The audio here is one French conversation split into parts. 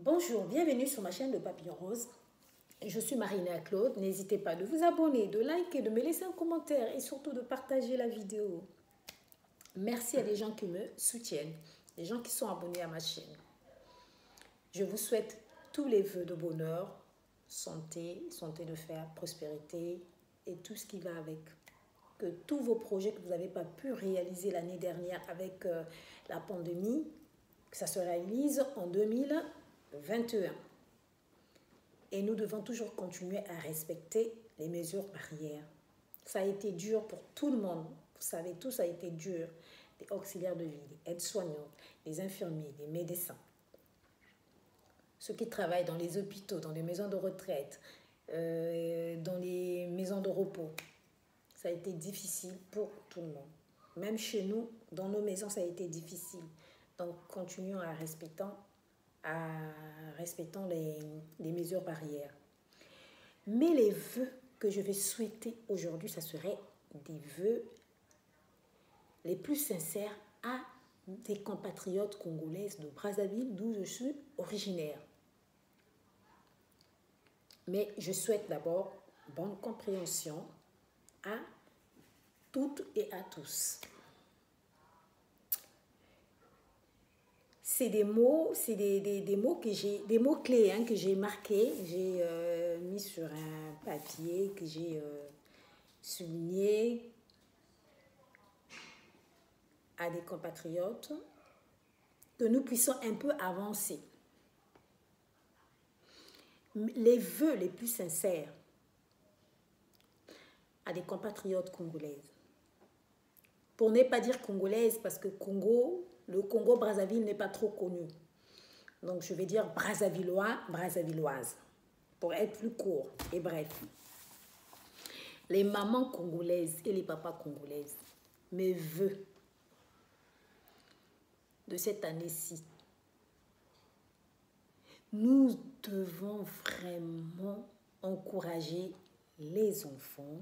Bonjour, bienvenue sur ma chaîne de Papillon Rose. Je suis Marina Claude. N'hésitez pas de vous abonner, de liker, de me laisser un commentaire et surtout de partager la vidéo. Merci à des gens qui me soutiennent, des gens qui sont abonnés à ma chaîne. Je vous souhaite tous les vœux de bonheur, santé, santé de fer, prospérité et tout ce qui va avec. Que tous vos projets que vous n'avez pas pu réaliser l'année dernière avec la pandémie, que ça se réalise en 2021. Et nous devons toujours continuer à respecter les mesures barrières. Ça a été dur pour tout le monde. Vous savez, tout ça a été dur. Des auxiliaires de vie, des aides-soignantes, des infirmiers, des médecins. Ceux qui travaillent dans les hôpitaux, dans les maisons de retraite, dans les maisons de repos. Ça a été difficile pour tout le monde. Même chez nous, dans nos maisons, ça a été difficile. Donc, continuons à respectant les mesures barrières. Mais les vœux que je vais souhaiter aujourd'hui, ça serait des vœux les plus sincères à des compatriotes congolaises de Brazzaville, d'où je suis originaire. Mais je souhaite d'abord bonne compréhension à toutes et à tous. C'est des mots, c'est des mots que j'ai, des mots clés que j'ai marqués, j'ai mis sur un papier que j'ai souligné à des compatriotes, que nous puissions un peu avancer. Les vœux les plus sincères à des compatriotes congolaises. Pour ne pas dire congolaise, parce que le Congo-Brazzaville n'est pas trop connu. Donc je vais dire brazzavillois, brazzavilloise, pour être plus court et bref. Les mamans congolaises et les papas congolaises, mes vœux de cette année-ci, nous devons vraiment encourager les enfants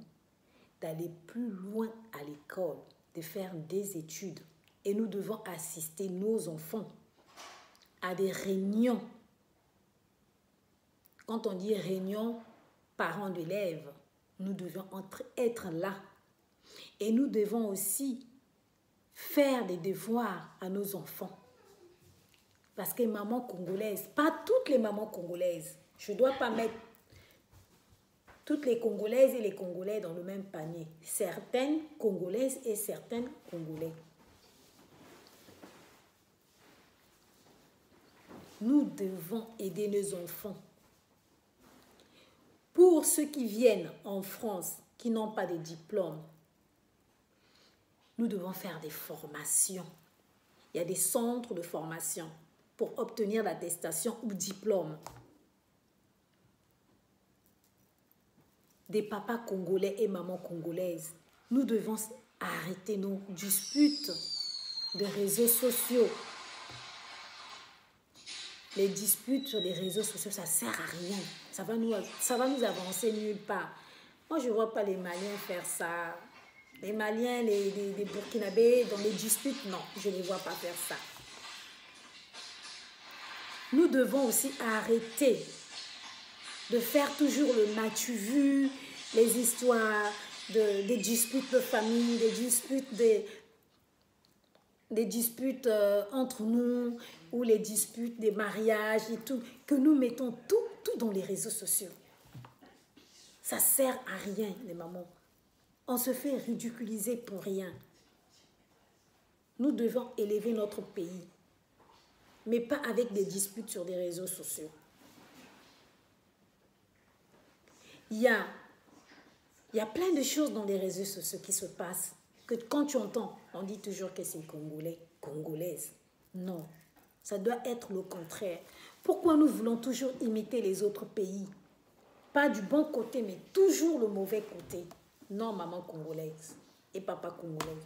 d'aller plus loin à l'école, de faire des études. Et nous devons assister nos enfants à des réunions. Quand on dit réunion, parents d'élèves, nous devons être là. Et nous devons aussi faire des devoirs à nos enfants. Parce que maman congolaise, pas toutes les mamans congolaises, je ne dois pas mettre toutes les Congolaises et les Congolais dans le même panier. Certaines Congolaises et certaines Congolais. Nous devons aider nos enfants. Pour ceux qui viennent en France, qui n'ont pas de diplôme, nous devons faire des formations. Il y a des centres de formation pour obtenir l'attestation ou diplôme. Des papas congolais et mamans congolaises, nous devons arrêter nos disputes de réseaux sociaux. Les disputes sur les réseaux sociaux, ça ne sert à rien. Ça va nous avancer nulle part. Moi, je ne vois pas les Maliens faire ça. Les Maliens, les Burkinabés, dans les disputes, non, je ne les vois pas faire ça. Nous devons aussi arrêter de faire toujours le m'as-tu vu, les histoires des disputes de famille, des disputes entre nous, ou les disputes des mariages et tout, que nous mettons tout dans les réseaux sociaux. Ça ne sert à rien, les mamans. On se fait ridiculiser pour rien. Nous devons élever notre pays, mais pas avec des disputes sur des réseaux sociaux. Il y a plein de choses dans les réseaux sociaux qui se passent, que quand tu entends, on dit toujours que c'est Congolais, Congolaise. Non, ça doit être le contraire. Pourquoi nous voulons toujours imiter les autres pays? Pas du bon côté, mais toujours le mauvais côté. Non, maman congolaise et papa congolais.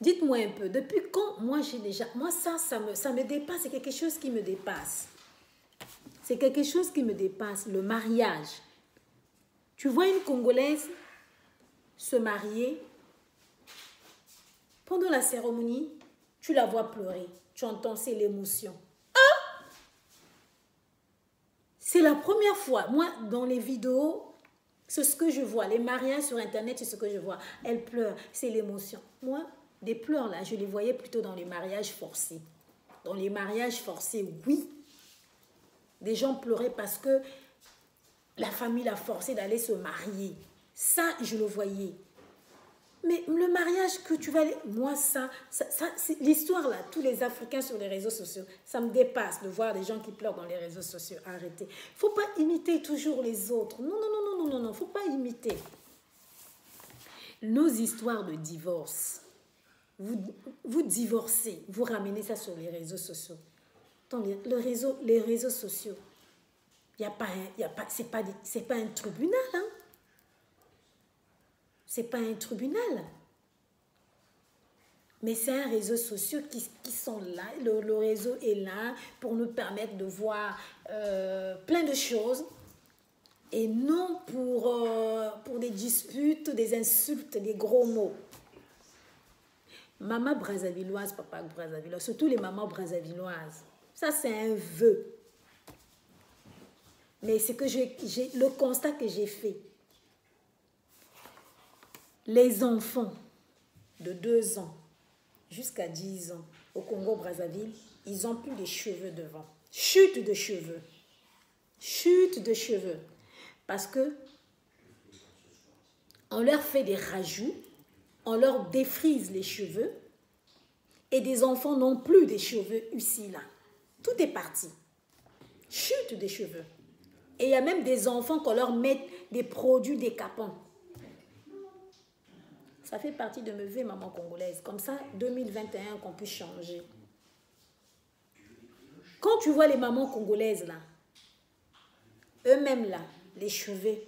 Dites-moi un peu, depuis quand moi ça me dépasse, c'est quelque chose qui me dépasse. C'est quelque chose qui me dépasse, le mariage. Tu vois une Congolaise se marier, pendant la cérémonie, tu la vois pleurer. tu entends, c'est l'émotion. C'est la première fois. Moi, dans les vidéos, c'est ce que je vois. Les mariages sur Internet, c'est ce que je vois. Elles pleurent, c'est l'émotion. Moi, des pleurs là, je les voyais plutôt dans les mariages forcés. Dans les mariages forcés, oui. Des gens pleuraient parce que la famille l'a forcé d'aller se marier. Ça, je le voyais. Mais le mariage que tu vas aller... Moi, ça c'est l'histoire là. Tous les Africains sur les réseaux sociaux, ça me dépasse de voir des gens qui pleurent dans les réseaux sociaux. Arrêtez. Il ne faut pas imiter toujours les autres. Non, non, non, non, non, non, non. Il ne faut pas imiter. Nos histoires de divorce. Vous divorcez, vous ramenez ça sur les réseaux sociaux. Dans les réseaux sociaux, c'est pas un tribunal, hein. C'est pas un tribunal. Mais c'est un réseau social qui sont là. Le réseau est là pour nous permettre de voir plein de choses. Et non pour des disputes, des insultes, des gros mots. Maman brazzavilloise, papa brazzavilloise, surtout les mamans brazzavilloises. Ça, c'est un vœu. Mais c'est que le constat que j'ai fait. Les enfants de 2 ans jusqu'à 10 ans au Congo-Brazzaville, ils n'ont plus de cheveux devant. Chute de cheveux. Chute de cheveux. Parce que on leur fait des rajouts, on leur défrise les cheveux et des enfants n'ont plus de cheveux ici, là. Tout est parti. Chute des cheveux. Et il y a même des enfants qu'on leur met des produits décapants. Ça fait partie de mes vœux, maman congolaise. Comme ça, 2021, qu'on puisse changer. Quand tu vois les mamans congolaises, là, eux-mêmes, là, les cheveux,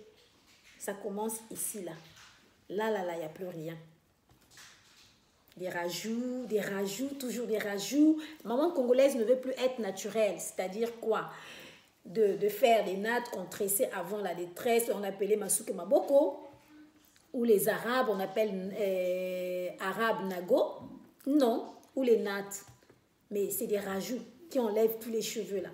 ça commence ici, là. Là, il n'y a plus rien. Des rajouts, toujours des rajouts. Maman congolaise ne veut plus être naturelle. C'est-à-dire quoi? De faire des nattes qu'on tressait avant la détresse. On appelait Masuke Maboko. Ou les Arabes, on appelle Arabe Nago. Non, ou les nattes. Mais c'est des rajouts qui enlèvent tous les cheveux là.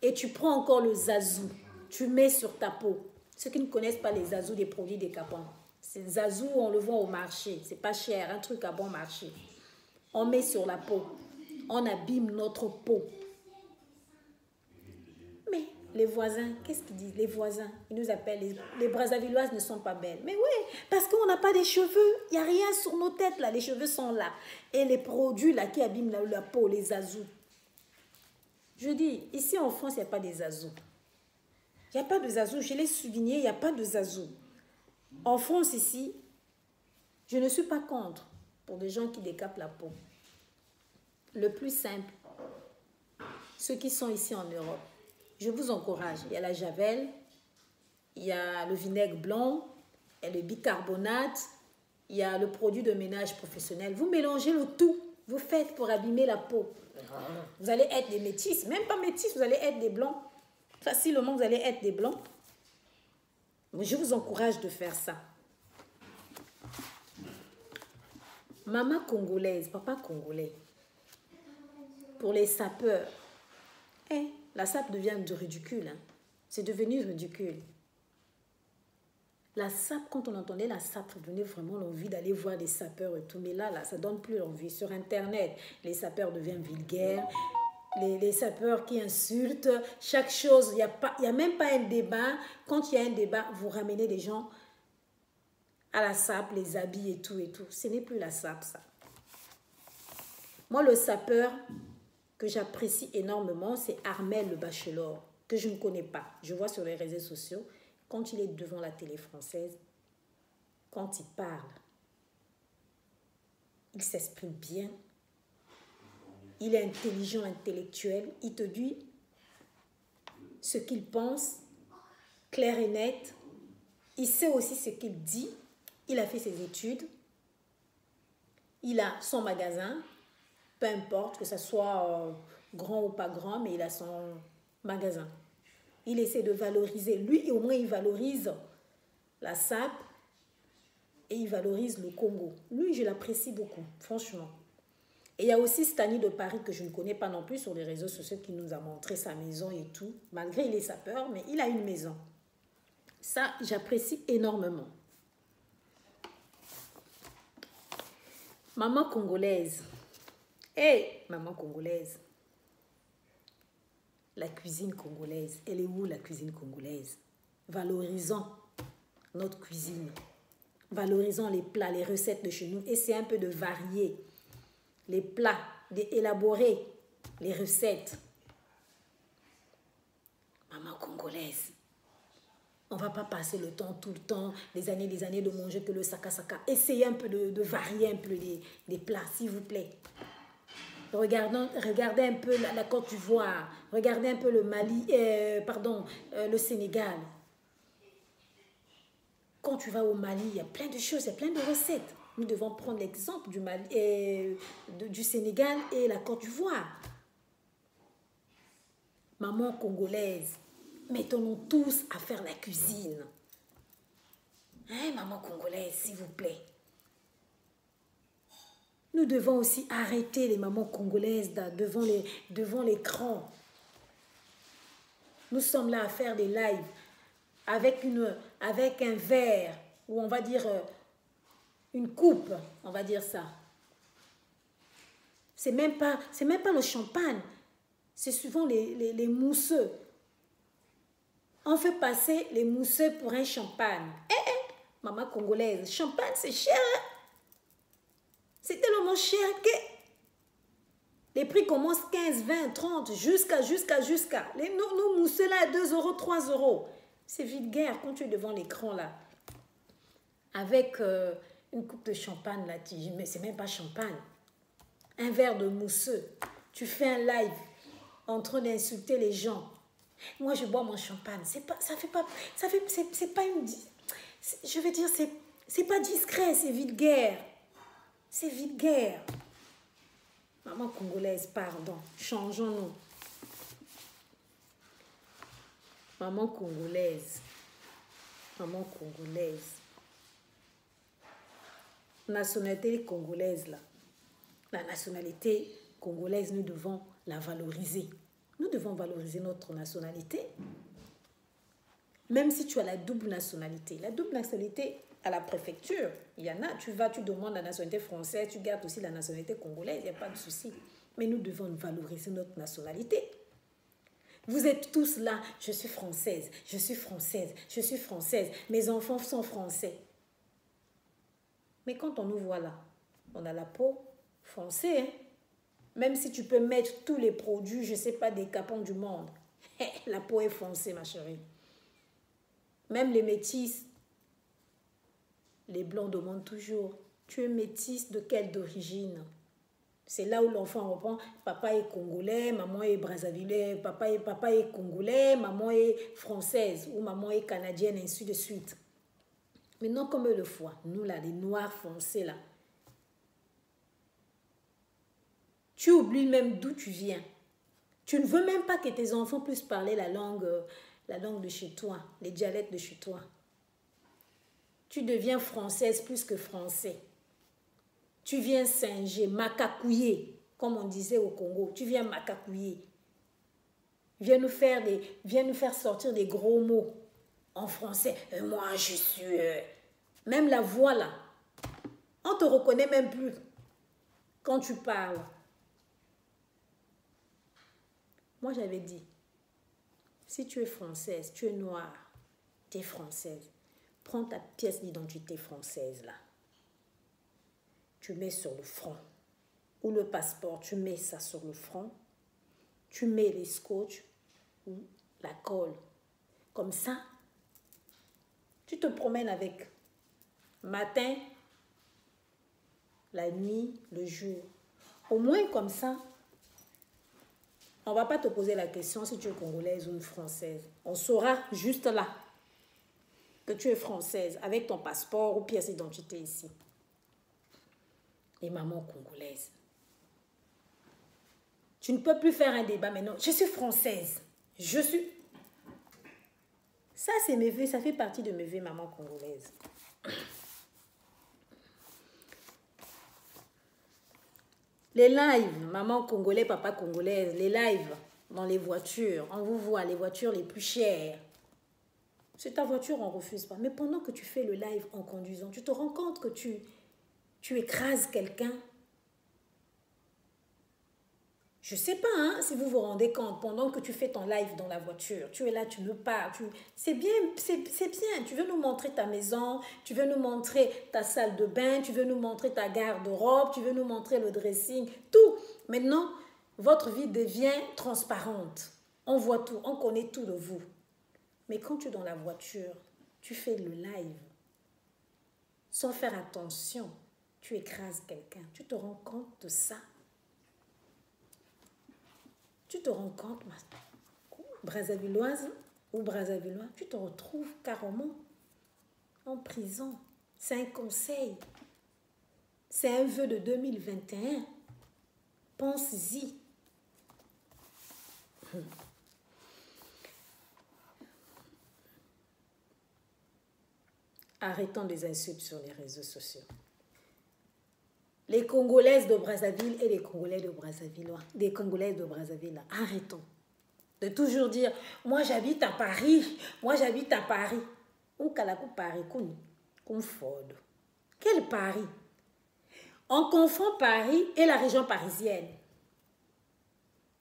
Et tu prends encore le zazou, tu mets sur ta peau. Ceux qui ne connaissent pas les zazous des produits décapants. C'est zazou, on le vend au marché. C'est pas cher, un truc à bon marché. On met sur la peau. On abîme notre peau. Mais les voisins, qu'est-ce qu'ils disent? Les voisins, ils nous appellent, les Brazzavilloises ne sont pas belles. Mais oui, parce qu'on n'a pas des cheveux. Il n'y a rien sur nos têtes, là. Les cheveux sont là. Et les produits, là, qui abîment la peau, les zazous. Je dis, ici en France, il n'y a pas de zazous. Il n'y a pas de zazous. Je l'ai souligné, il n'y a pas de zazous. En France, ici, je ne suis pas contre pour des gens qui décapent la peau. Le plus simple, ceux qui sont ici en Europe, je vous encourage. Il y a la javel, il y a le vinaigre blanc, il y a le bicarbonate, il y a le produit de ménage professionnel. Vous mélangez le tout. Vous faites pour abîmer la peau. Vous allez être des métis. Même pas métis, vous allez être des blancs. Facilement, vous allez être des blancs. Je vous encourage de faire ça. Maman congolaise, papa congolais. Pour les sapeurs, la sape devient du ridicule. Hein. C'est devenu ridicule. La sape, quand on entendait la sape, ça donnait vraiment l'envie d'aller voir des sapeurs et tout. Mais là, ça ne donne plus l'envie. Sur Internet, les sapeurs deviennent vulgaires. Les sapeurs qui insultent. Chaque chose, il n'y a même pas un débat. Quand il y a un débat, vous ramenez les gens à la sape, les habits et tout et tout. Ce n'est plus la sape, ça. Moi, le sapeur que j'apprécie énormément, c'est Armel le Bachelor, que je ne connais pas. Je vois sur les réseaux sociaux, quand il est devant la télé française, quand il parle, il s'exprime bien, il est intelligent, intellectuel, il te dit ce qu'il pense, clair et net, il sait aussi ce qu'il dit, il a fait ses études, il a son magasin, peu importe que ce soit grand ou pas grand, mais il a son magasin. Il essaie de valoriser. Lui, au moins, il valorise la sape et il valorise le Congo. Lui, je l'apprécie beaucoup, franchement. Et il y a aussi Stani de Paris que je ne connais pas non plus sur les réseaux sociaux qui nous a montré sa maison et tout. Malgré il est sapeur, mais il a une maison. Ça, j'apprécie énormément. Maman congolaise. Hé, maman congolaise. La cuisine congolaise. Elle est où la cuisine congolaise? Valorisons notre cuisine. Valorisons les plats, les recettes de chez nous. Essayez un peu de varier les plats, d'élaborer les recettes. Maman congolaise. On ne va pas passer le temps, tout le temps, des années de manger que le saka-saka. Essayez un peu de varier un peu les plats, s'il vous plaît. Regardez un peu la Côte d'Ivoire. Regardez un peu le Mali, le Sénégal. Quand tu vas au Mali, il y a plein de choses, il y a plein de recettes. Nous devons prendre l'exemple du Mali, du Sénégal et la Côte d'Ivoire. Maman congolaise, mettons-nous tous à faire la cuisine. Hein, maman congolaise, s'il vous plaît. Nous devons aussi arrêter les mamans congolaises devant l'écran. Nous sommes là à faire des lives avec un verre, ou on va dire une coupe, on va dire ça. C'est même pas le champagne, c'est souvent les mousseux. On fait passer les mousseux pour un champagne. Maman congolaise, champagne c'est cher, hein? C'est tellement cher que les prix commencent 15, 20, 30, jusqu'à. Nos mousseux là, 2 €, 3 €. C'est vite guerre quand tu es devant l'écran là. Avec une coupe de champagne là, mais c'est même pas champagne. Un verre de mousseux. Tu fais un live en train d'insulter les gens. Moi, je bois mon champagne. C'est pas une... Je veux dire, c'est pas discret, c'est vite guerre. C'est vite guerre. Maman congolaise, pardon. Changeons-nous. Maman congolaise. Maman congolaise. Nationalité congolaise, là. La nationalité congolaise, nous devons la valoriser. Nous devons valoriser notre nationalité. Même si tu as la double nationalité. La double nationalité... À la préfecture, il y en a, tu demandes la nationalité française, tu gardes aussi la nationalité congolaise, il n'y a pas de souci. Mais nous devons valoriser notre nationalité. Vous êtes tous là, je suis française, je suis française, je suis française, mes enfants sont français. Mais quand on nous voit là, on a la peau foncée, hein? Même si tu peux mettre tous les produits, je ne sais pas, des capons du monde, la peau est foncée, ma chérie. Même les métis. Les blancs demandent toujours, tu es métisse de quelle origine? C'est là où l'enfant reprend, papa est congolais, maman est brazzavillais, papa est congolais, maman est française ou maman est canadienne, ainsi de suite. Maintenant, comme le foie, nous là, les noirs foncés là, tu oublies même d'où tu viens. Tu ne veux même pas que tes enfants puissent parler la langue de chez toi, les dialectes de chez toi. Tu deviens française plus que français. Tu viens singer, macacouiller, comme on disait au Congo. Tu viens macacouiller. Viens nous faire sortir des gros mots en français. Moi, je suis... Même la voix, là. On ne te reconnaît même plus quand tu parles. Moi, j'avais dit, si tu es française, tu es noire, tu es française. Prends ta pièce d'identité française, là. Tu mets sur le front. Ou le passeport, tu mets ça sur le front. Tu mets les scotch ou la colle. Comme ça, tu te promènes avec. Matin, la nuit, le jour. Au moins comme ça, on ne va pas te poser la question si tu es congolaise ou française. On saura juste là que tu es française avec ton passeport ou pièce d'identité ici. Les mamans congolaises. Tu ne peux plus faire un débat maintenant. Je suis française. Je suis... Ça, c'est mes vœux. Ça fait partie de mes vœux, maman congolaise. Les lives, maman congolais, papa congolaise, les lives dans les voitures, on vous voit les voitures les plus chères. C'est ta voiture, on ne refuse pas. Mais pendant que tu fais le live en conduisant, tu te rends compte que tu écrases quelqu'un. Je ne sais pas si vous vous rendez compte, pendant que tu fais ton live dans la voiture, tu es là, tu me parles, c'est bien, tu veux nous montrer ta maison, tu veux nous montrer ta salle de bain, tu veux nous montrer ta garde-robe, tu veux nous montrer le dressing, tout. Maintenant, votre vie devient transparente. On voit tout, on connaît tout de vous. Mais quand tu es dans la voiture, tu fais le live, sans faire attention, tu écrases quelqu'un, tu te rends compte de ça? Tu te rends compte, Brazzavilloise ou Brazzavillois, tu te retrouves carrément en prison. C'est un conseil. C'est un vœu de 2021. Pense-y. Arrêtons les insultes sur les réseaux sociaux. Les Congolaises de Brazzaville et les Congolais de Brazzaville, des Congolaises de Brazzaville, arrêtons de toujours dire, moi j'habite à Paris, moi j'habite à Paris. On calakou Paris, comme Ford. Quel Paris? On confond Paris et la région parisienne.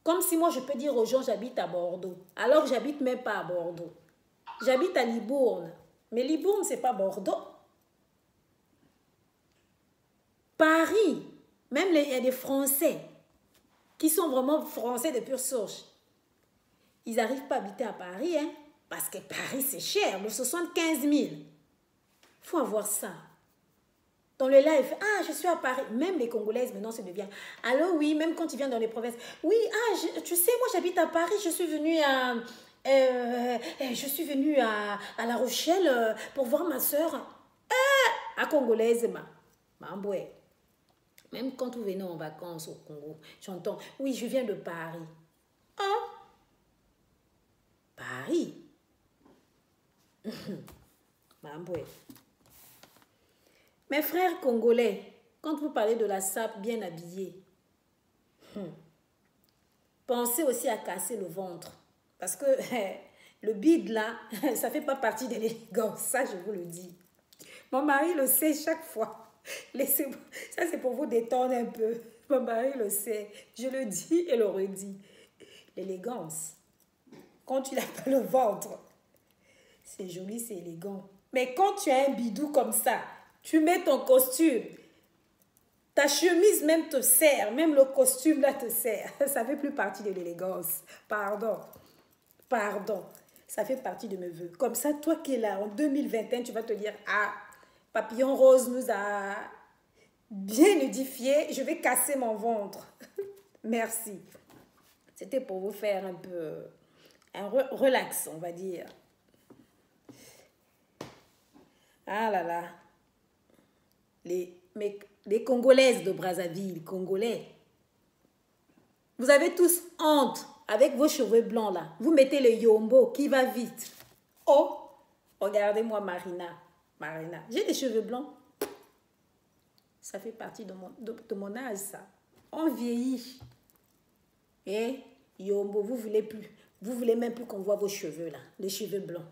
Comme si moi je peux dire aux gens, j'habite à Bordeaux, alors que j'habite même pas à Bordeaux. J'habite à Libourne, mais Libourne c'est pas Bordeaux. Paris, même il y a des Français qui sont vraiment Français de pure souche. Ils n'arrivent pas à habiter à Paris, parce que Paris c'est cher, de 75 000. Il faut avoir ça. Dans le live, je suis à Paris. Même les Congolaises, maintenant, ça devient. Alors oui, même quand ils viennent dans les provinces. Oui, tu sais, moi j'habite à Paris, je suis venue à La Rochelle pour voir ma soeur. À Congolaise, Mamboué. Même quand vous venez en vacances au Congo, j'entends, oui, je viens de Paris. Paris. Mamboué. Mes frères congolais, quand vous parlez de la sape bien habillée, pensez aussi à casser le ventre. Parce que le bide là, ça ne fait pas partie de l'élégance, ça je vous le dis. Mon mari le sait chaque fois. Laissez-moi. Ça, c'est pour vous détendre un peu. Mon mari le sait. Je le dis et le redis. L'élégance. Quand tu n'as pas le ventre, c'est joli, c'est élégant. Mais quand tu as un bidou comme ça, tu mets ton costume. Ta chemise même te sert. Même le costume là te sert. Ça fait plus partie de l'élégance. Pardon. Pardon. Ça fait partie de mes vœux. Comme ça, toi qui es là en 2021, tu vas te dire, Papillon Rose nous a bien édifié, je vais casser mon ventre. Merci. C'était pour vous faire un peu un relax, on va dire. Ah là là. Les Congolaises de Brazzaville, Congolais. Vous avez tous honte avec vos cheveux blancs là. Vous mettez le yombo qui va vite. Oh, regardez-moi Marina. J'ai des cheveux blancs. Ça fait partie de mon âge, ça. On vieillit. Et yombo, vous voulez plus. Vous voulez même plus qu'on voit vos cheveux, là. Les cheveux blancs.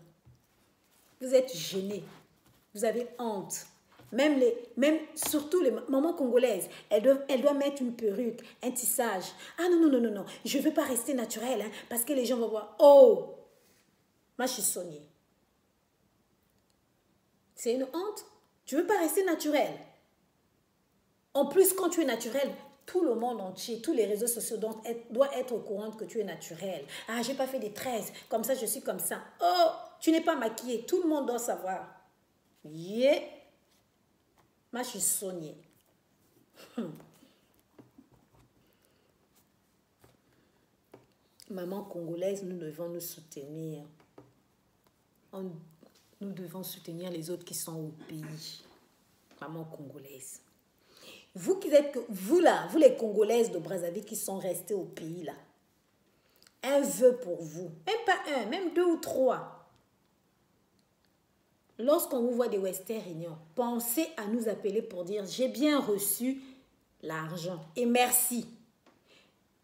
Vous êtes gênés. Vous avez honte. Surtout les mamans congolaises, elles doivent mettre une perruque, un tissage. Non. Je ne veux pas rester naturelle, parce que les gens vont voir. Oh, moi, je suis soignée. C'est une honte. Tu ne veux pas rester naturel. En plus, quand tu es naturel, tout le monde entier, tous les réseaux sociaux doivent être au courant que tu es naturel. Je n'ai pas fait des tresses. Comme ça, je suis comme ça. Oh, tu n'es pas maquillée. Tout le monde doit savoir. Yeah. Moi, je suis soignée. Maman congolaise, nous devons nous soutenir. Nous devons soutenir les autres qui sont au pays. Maman congolaise. Vous les Congolaises de Brazzaville qui sont restées au pays là. Un vœu pour vous. Même pas un, même 2 ou 3. Lorsqu'on vous voit des Western Réunion, pensez à nous appeler pour dire j'ai bien reçu l'argent. Et merci.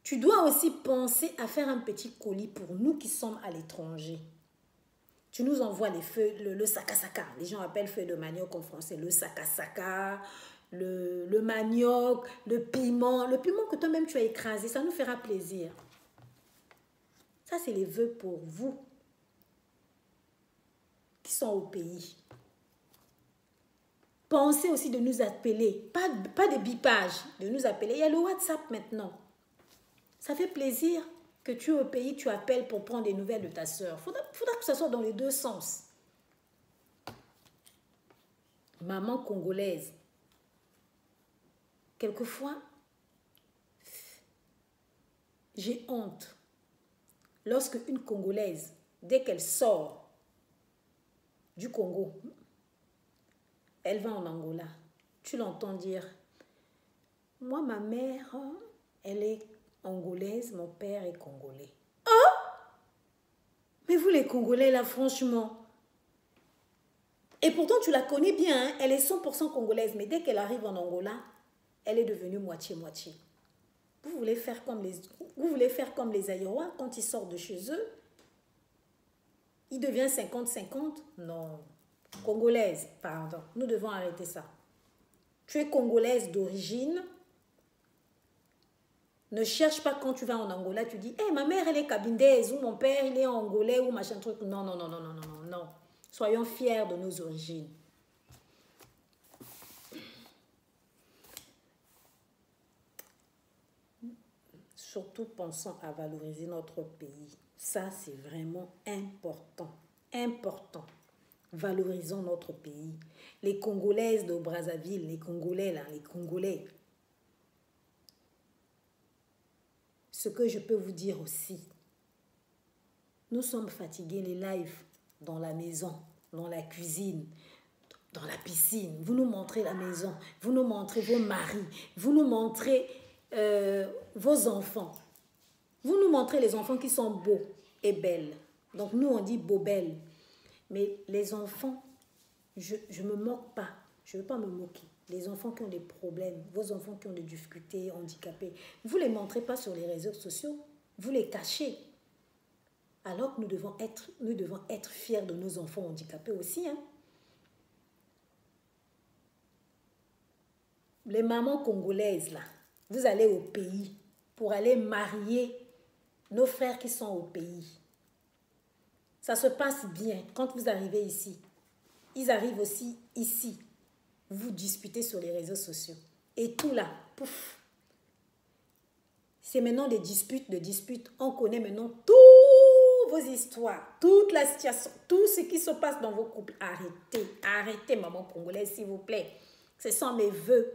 Tu dois aussi penser à faire un petit colis pour nous qui sommes à l'étranger. Tu nous envoies les feuilles, le saka-saka. Les gens appellent feuilles de manioc en français. Le saka-saka, le manioc, le piment. Le piment que toi-même tu as écrasé, ça nous fera plaisir. Ça, c'est les vœux pour vous qui sont au pays. Pensez aussi de nous appeler. Pas de bipage, de nous appeler. Il y a le WhatsApp maintenant. Ça fait plaisir que tu es au pays, tu appelles pour prendre des nouvelles de ta soeur. Faudra que ça soit dans les deux sens. Maman congolaise. Quelquefois, j'ai honte. Lorsque une Congolaise, dès qu'elle sort du Congo, elle va en Angola, tu l'entends dire, moi, ma mère, elle est angolaise, mon père est congolais. Oh! Mais vous les Congolais là, franchement. Et pourtant, tu la connais bien, hein? Elle est 100% congolaise, mais dès qu'elle arrive en Angola, elle est devenue moitié-moitié. Vous voulez faire comme les Aïrois quand ils sortent de chez eux? Ils deviennent 50-50? Non. Congolaise, pardon. Nous devons arrêter ça. Tu es congolaise d'origine. Ne cherche pas quand tu vas en Angola, tu dis, hey, ma mère, elle est cabindaise, ou mon père, il est angolais, ou machin truc. Non, non, non, non, non, non, non, non. Soyons fiers de nos origines. Surtout pensons à valoriser notre pays. Ça, c'est vraiment important. Important. Valorisons notre pays. Les Congolaises de Brazzaville, les Congolais là, les Congolais. Ce que je peux vous dire aussi, nous sommes fatigués les lives dans la maison, dans la cuisine, dans la piscine. Vous nous montrez la maison, vous nous montrez vos maris, vous nous montrez vos enfants. Vous nous montrez les enfants qui sont beaux et belles. Donc nous on dit beau, belle. Mais les enfants, je ne me moque pas. Je ne veux pas me moquer. Les enfants qui ont des problèmes, vos enfants qui ont des difficultés, handicapés, vous ne les montrez pas sur les réseaux sociaux. Vous les cachez. Alors que nous devons être fiers de nos enfants handicapés aussi. Hein? Les mamans congolaises, là, vous allez au pays pour aller marier nos frères qui sont au pays. Ça se passe bien quand vous arrivez ici. Ils arrivent aussi ici. Vous disputez sur les réseaux sociaux. Et tout là, pouf. C'est maintenant des disputes. On connaît maintenant toutes vos histoires, toute la situation, tout ce qui se passe dans vos couples. Arrêtez, maman congolaise, s'il vous plaît. Ce sont mes vœux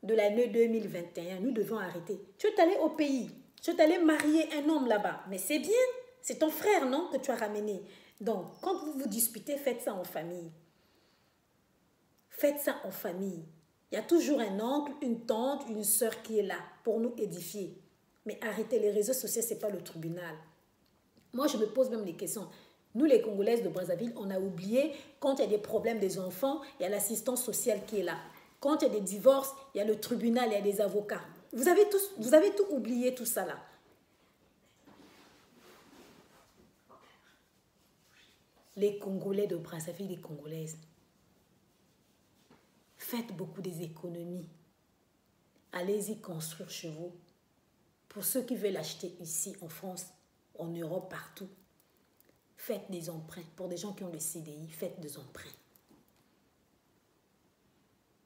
de l'année 2021. Nous devons arrêter. Tu es allé au pays. Tu es allé marier un homme là-bas. Mais c'est bien. C'est ton frère, non, que tu as ramené. Donc, quand vous vous disputez, faites ça en famille. Faites ça en famille. Il y a toujours un oncle, une tante, une soeur qui est là pour nous édifier. Mais arrêtez, les réseaux sociaux, ce n'est pas le tribunal. Moi, je me pose même les questions. Nous, les Congolaises de Brazzaville, on a oublié, quand il y a des problèmes des enfants, il y a l'assistance sociale qui est là. Quand il y a des divorces, il y a le tribunal, il y a des avocats. Vous avez tout oublié, tout ça là. Les Congolais de Brazzaville, les Congolaises, faites beaucoup des économies. Allez-y construire chez vous. Pour ceux qui veulent acheter ici en France, en Europe, partout, faites des emprunts. Pour des gens qui ont le CDI, faites des emprunts.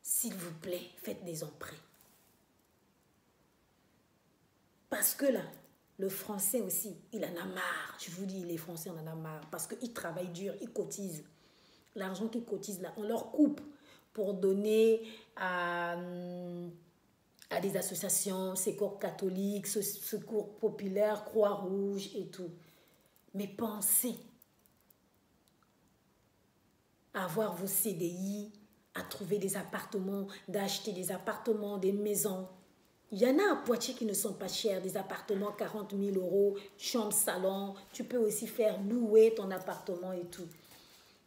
S'il vous plaît, faites des emprunts. Parce que là, le Français aussi, il en a marre. Je vous dis, les Français en a marre. Parce qu'ils travaillent dur, ils cotisent. L'argent qu'ils cotisent là, on leur coupe pour donner à des associations, secours catholiques, secours populaires, Croix-Rouge et tout. Mais pensez à avoir vos CDI, à trouver des appartements, d'acheter des appartements, des maisons. Il y en a à Poitiers qui ne sont pas chers, des appartements 40 000 €, chambre, salon. Tu peux aussi faire louer ton appartement et tout.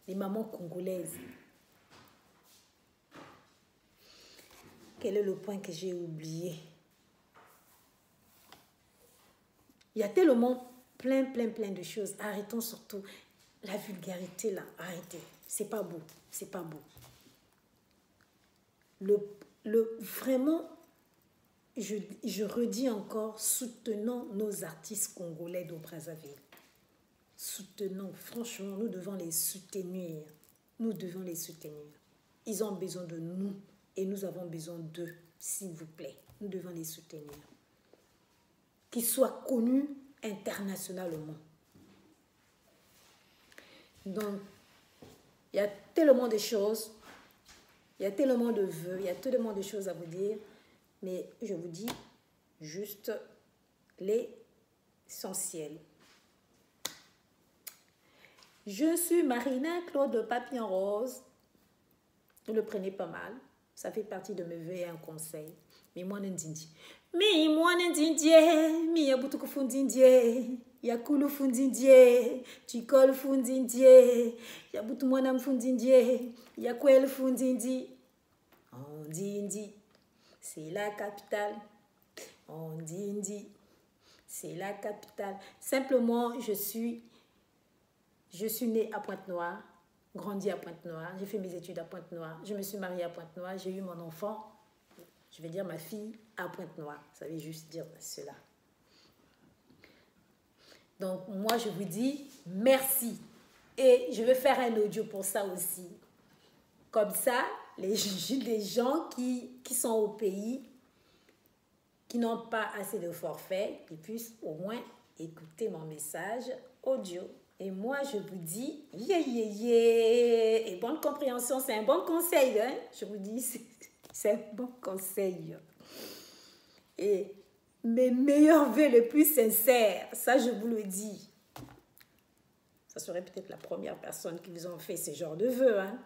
Les mamans congolaises. Quel est le point que j'ai oublié? Il y a tellement plein de choses. Arrêtons surtout la vulgarité là. Arrêtez. C'est pas beau. C'est pas beau. Vraiment, je redis encore, soutenons nos artistes congolais de Brazzaville. Soutenons. Franchement, nous devons les soutenir. Nous devons les soutenir. Ils ont besoin de nous et nous avons besoin d'eux, s'il vous plaît. Nous devons les soutenir. Qu'ils soient connus internationalement. Donc, il y a tellement de choses, il y a tellement de vœux, il y a tellement de choses à vous dire, mais je vous dis juste l'essentiel. Je suis Marina Claude Papillon Rose. Ne le prenez pas mal. Ça fait partie de mes vœux et un conseil. Mais moi, n'indindie. Mais moi, n'indindie. Mais ya butuku fundindie. Ya kulu fundindie. Chikol fundindie. Ya butu mwana fundindie. Ya kwel fundindie. Ondindi. C'est la capitale. Ondindi. C'est la capitale. Simplement, je suis née à Pointe-Noire, grandi à Pointe-Noire, j'ai fait mes études à Pointe-Noire, je me suis mariée à Pointe-Noire, j'ai eu mon enfant, je vais dire ma fille, à Pointe-Noire. Ça veut juste dire cela. Donc, moi, je vous dis merci. Et je vais faire un audio pour ça aussi. Comme ça, les gens qui sont au pays, qui n'ont pas assez de forfait, ils puissent au moins écouter mon message audio. Et moi, je vous dis, et bonne compréhension, c'est un bon conseil, hein? Je vous dis, c'est un bon conseil. Et mes meilleurs vœux les plus sincères, ça je vous le dis. Ça serait peut-être la première personne qui vous ont fait ce genre de vœux, hein?